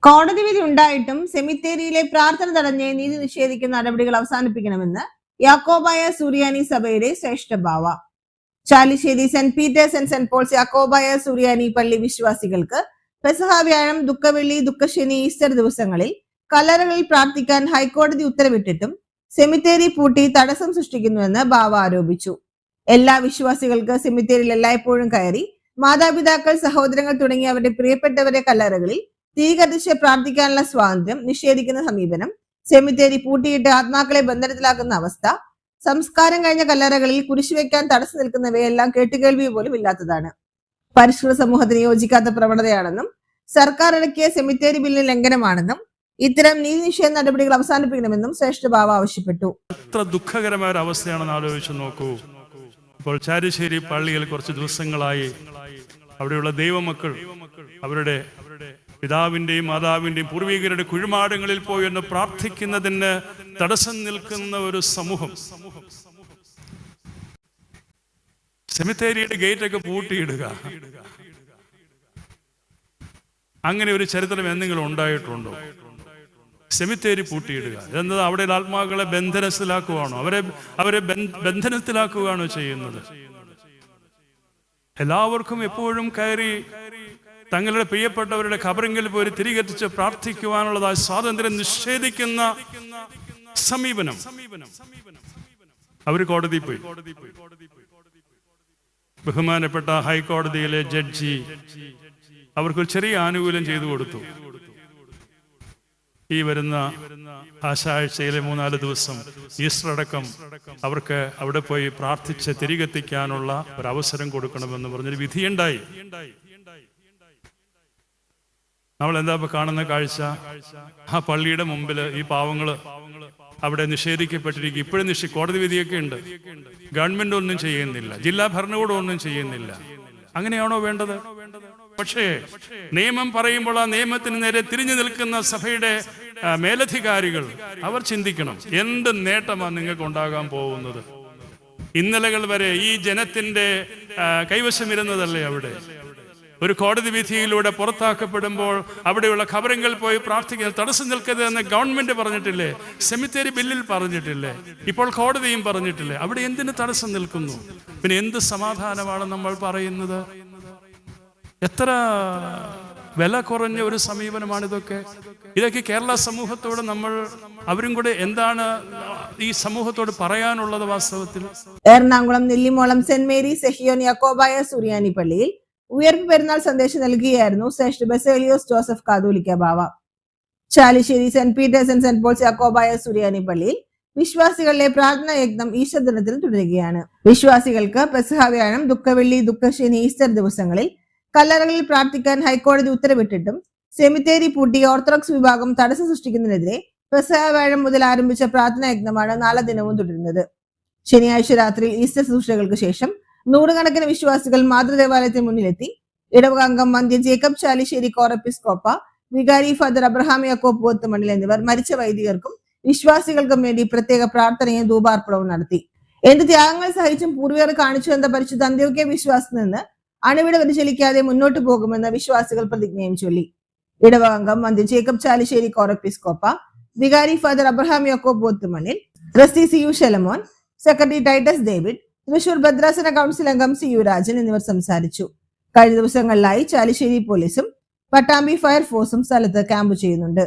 കോടതി വിധി ഉണ്ടായിട്ടും സെമിത്തേരിയിലെ പ്രാർത്ഥന തടഞ്ഞ് നീതി നിഷേധിക്കുന്ന നടപടികൾ അവസാനിപ്പിക്കണമെന്ന് യാക്കോബായ സുറിയാനി സഭയുടെ ശ്രേഷ്ഠ Bava. Chalissery Saint Peter's and Saint Paul's Yakobaya Suriyani പള്ളി വിശ്വാസികൾക്ക് പെസഹ വ്യാഴം, ദുഃഖവെള്ളി, ദുഃഖശനി, ഈസ്റ്റർ ദിവസങ്ങളിൽ കല്ലറകളിൽ പ്രാർത്ഥിക്കാൻ ഹൈക്കോടതി ഉത്തരവിട്ടിട്ടും സെമിത്തേരി പൂട്ടി തടസ്സം സൃഷ്ടിക്കുന്നുവെന്ന് ബാവ ആരോപിച്ചു. എല്ലാ വിശ്വാസികൾക്ക് സെമിത്തേരിയിൽ എല്ലായ്പ്പോഴും കയറി മാതാപിതാക്കൾ, സഹോദരങ്ങൾ തുടങ്ങിയ അവരുടെ പ്രിയപ്പെട്ടവരെ കല്ലറകളിൽ തീ കത്തിച്ച് പ്രാർത്ഥിക്കാനുള്ള സ്വാതന്ത്ര്യം നിഷേധിക്കുന്ന സമീപനം, സെമിത്തേരി പൂട്ടിയിട്ട് ആത്മാക്കളെ ബന്ധനത്തിലാക്കുന്ന അവസ്ഥ, സംസ്കാരം കഴിഞ്ഞ കല്ലറകളിൽ കുരിശുവെക്കാൻ തടസ്സം നിൽക്കുന്നവയെല്ലാം കേട്ടുകേൾവി പോലും ഇല്ലാത്തതാണ്. പരിഷ്കൃത സമൂഹത്തിന് യോജിക്കാത്ത പ്രവണതയാണെന്നും സർക്കാർ ഇറക്കിയ സെമിത്തേരി ബില്ലിന് ലംഘനമാണെന്നും ഇത്തരം നീതി നിഷേധ നടപടികൾ അവസാനിപ്പിക്കണമെന്നും ശ്രേഷ്ഠ ബാവ ആവശ്യപ്പെട്ടു. എത്ര ദുഃഖകരമായ ഒരു അവസ്ഥയാണെന്ന് ആലോചിച്ച് നോക്കൂ. ഇപ്പോൾ ചാലിശ്ശേരി പള്ളിയിൽ കുറച്ച് ദിവസങ്ങളായി അവിടെയുള്ള ദൈവമക്കൾ അവരുടെ പിതാവിന്റെയും മാതാവിന്റെയും പൂർവികരുടെ കുഴിമാടങ്ങളിൽ പോയി എന്ന് പ്രാർത്ഥിക്കുന്നതിന് തടസ്സം നിൽക്കുന്ന ഒരു സമൂഹം. സെമിത്തേരിയുടെ ഗേറ്റൊക്കെ പൂട്ടിയിടുക, അങ്ങനെ ഒരു ചരിത്രം എന്തെങ്കിലും ഉണ്ടായിട്ടുണ്ടോ? സെമിത്തേരി പൂട്ടിയിടുക എന്നത് അവിടെ ആത്മാക്കളെ ബന്ധനത്തിലാക്കുകയാണോ? അവരെ ബന്ധനത്തിലാക്കുകയാണോ ചെയ്യുന്നത്? എല്ലാവർക്കും എപ്പോഴും കയറി തങ്ങളുടെ പ്രിയപ്പെട്ടവരുടെ ഖബറിങ്കിൽ പോയി തിരികെത്തിച്ച് പ്രാർത്ഥിക്കുവാനുള്ളതായ സ്വാതന്ത്ര്യം നിഷേധിക്കുന്ന സമീപനം. അവർ കോടതിയിൽ പോയി. ബഹുമാനപ്പെട്ട ഹൈക്കോടതിയിലെ ജഡ്ജി അവർക്കൊരു ചെറിയ ആനുകൂല്യം ചെയ്തു കൊടുത്തു. ഈ വരുന്ന ആഴ്ചയിലെ 3-4 ദിവസം ഈസ്റ്റർ അടക്കം അവർക്ക് അവിടെ പോയി പ്രാർത്ഥിച്ച് തിരികെത്തിക്കാനുള്ള ഒരു അവസരം കൊടുക്കണമെന്ന് പറഞ്ഞൊരു വിധിയുണ്ടായി. നമ്മൾ എന്താ ഇപ്പൊ കാണുന്ന കാഴ്ച? ആ പള്ളിയുടെ മുമ്പിൽ ഈ പാവങ്ങള് അവിടെ നിഷേധിക്കപ്പെട്ടിരിക്കും. ഇപ്പോഴും കോടതി വിധിയൊക്കെ ഉണ്ട്. ഗവൺമെന്റ് ഒന്നും ചെയ്യുന്നില്ല, ജില്ലാ ഭരണകൂടം ഒന്നും ചെയ്യുന്നില്ല. അങ്ങനെയാണോ വേണ്ടത്? പക്ഷേ നിയമം പറയുമ്പോൾ ആ നിയമത്തിന് നേരെ തിരിഞ്ഞു നിൽക്കുന്ന സഭയുടെ മേലധികാരികൾ അവർ ചിന്തിക്കണം, എന്ത് നേട്ടമാണ് നിങ്ങൾക്ക് ഉണ്ടാകാൻ പോകുന്നത്? ഇന്നലകൾ വരെ ഈ ജനത്തിന്റെ കൈവശമിരുന്നതല്ലേ അവിടെ? ഒരു കോടതി വിധിയിലൂടെ പുറത്താക്കപ്പെടുമ്പോൾ അവിടെയുള്ള ഖബറിങ്കിൽ പോയി പ്രാർത്ഥിക്കാൻ തടസ്സം നിൽക്കരുത് എന്ന് ഗവൺമെന്റ് പറഞ്ഞിട്ടില്ലേ? സെമിത്തേരി ബില്ലിൽ പറഞ്ഞിട്ടില്ലേ? ഇപ്പോൾ കോടതിയും പറഞ്ഞിട്ടില്ലേ? അവിടെ എന്തിന് തടസ്സം നിൽക്കുന്നു? പിന്നെ എന്ത് സമാധാനമാണ് നമ്മൾ പറയുന്നത്? എത്ര വില കുറഞ്ഞ ഒരു സമീപനമാണ് ഇതൊക്കെ. ഇതൊക്കെ കേരള സമൂഹത്തോട് അവരും കൂടെ എന്താണ് ഈ സമൂഹത്തോട് പറയാനുള്ളത്? വാസ്തവത്തിൽ എറണാകുളം നെല്ലിമോളം സെന്റ് മേരി സെഹിയോൻ യാക്കോബായ സുറിയാനി പള്ളിയിൽ ഉയർപ്പ് പെരുന്നാൾ സന്ദേശം നൽകുകയായിരുന്നു ശ്രേഷ്ഠ Baselios Joseph Catholicos Bava. Chalissery Saint Peter's and Saint Paul's Yakobaya Suriyani പള്ളിയിൽ വിശ്വാസികളുടെ പ്രാർത്ഥനാ യജ്ഞം ഈസ്റ്റർ ദിനത്തിൽ തുടരുകയാണ്. വിശ്വാസികൾക്ക് പെസഹ വ്യാഴം, ദുഃഖവെള്ളി, ദുഃഖശനി, ഈസ്റ്റർ ദിവസങ്ങളിൽ കല്ലറകളിൽ പ്രാർത്ഥിക്കാൻ ഹൈക്കോടതി ഉത്തരവിട്ടിട്ടും സെമിത്തേരി പൂട്ടി ഓർത്തഡോക്സ് വിഭാഗം തടസ്സം സൃഷ്ടിക്കുന്നതിനെതിരെ പെസഹ വ്യാഴം മുതൽ ആരംഭിച്ച പ്രാർത്ഥനാ യജ്ഞമാണ് നാളെ ദിനവും തുടരുന്നത്. ശനിയാഴ്ച രാത്രി ഈസ്റ്റർ ശുശ്രൂഷകൾക്ക് ശേഷം നൂറുകണക്കിന് വിശ്വാസികൾ മാതൃദേവാലയത്തിന് മുന്നിലെത്തി. ഇടവകാംഗം മന്ത്യ ജേക്കബ് ചാലിശ്ശേരി കോറപ്പിസ്കോപ്പ, വികാരി ഫാദർ അബ്രഹാം യാക്കോബ് പോത്തുമണ്ണിൽ എന്നിവർ മരിച്ച വൈദികർക്കും വിശ്വാസികൾക്കും വേണ്ടി പ്രത്യേക പ്രാർത്ഥനയും ധൂപാർപ്പണവും നടത്തി. എന്ത് ത്യാഗങ്ങൾ സഹിച്ചും പൂർവികർ കാണിച്ചു എന്ന പരിശുദ്ധ അന്ത്യോക്യ വിശ്വാസത്തിൽ നിന്ന് അണുവിട വ്യതിചലിക്കാതെ മുന്നോട്ട് പോകുമെന്ന് വിശ്വാസികൾ പ്രതിജ്ഞയും ചൊല്ലി. ഇടവകാംഗം മന്ത്യ ജേക്കബ് ചാലിശ്ശേരി കോറപ്പിസ്കോപ്പ, വികാരി father Abraham Yakob Pothumannil, trustee CU Shelamon, secretary Titus David, Thrissur ഭദ്രാസന കൗൺസിൽ അംഗം CU രാജൻ എന്നിവർ സംസാരിച്ചു. കഴിഞ്ഞ ദിവസങ്ങളിലായി ചാലിശ്ശേരി പോലീസും പട്ടാമ്പി ഫയർഫോഴ്സും സ്ഥലത്ത് ക്യാമ്പ് ചെയ്യുന്നുണ്ട്.